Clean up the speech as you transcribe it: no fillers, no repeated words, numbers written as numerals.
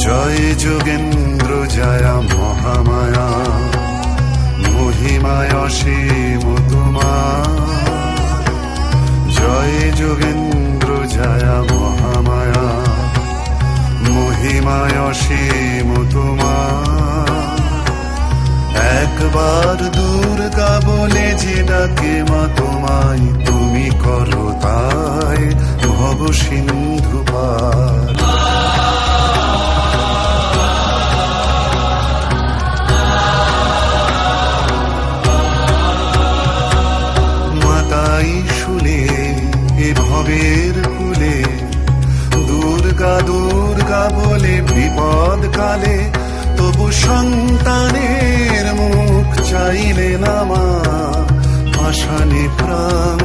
জয় যোগেন্দ্র জয়া মহামায়া, মহিমায় অসীম তোমার। জয় যোগেন্দ্র জয়া মহামায়া, মহিমায় অসীম তোমার। একবার দুর্গা বলে যে ডাকে মা তোমায়, তুমি করো তাই ভব সিন্ধু পার। মাতাই শুনে এ ভবের কুলে, দুর্গা দুর্গা বলে বিপদ কালে, তবু সন্তানের মুখ চাইলে না মা, পাষাণে প্রাণ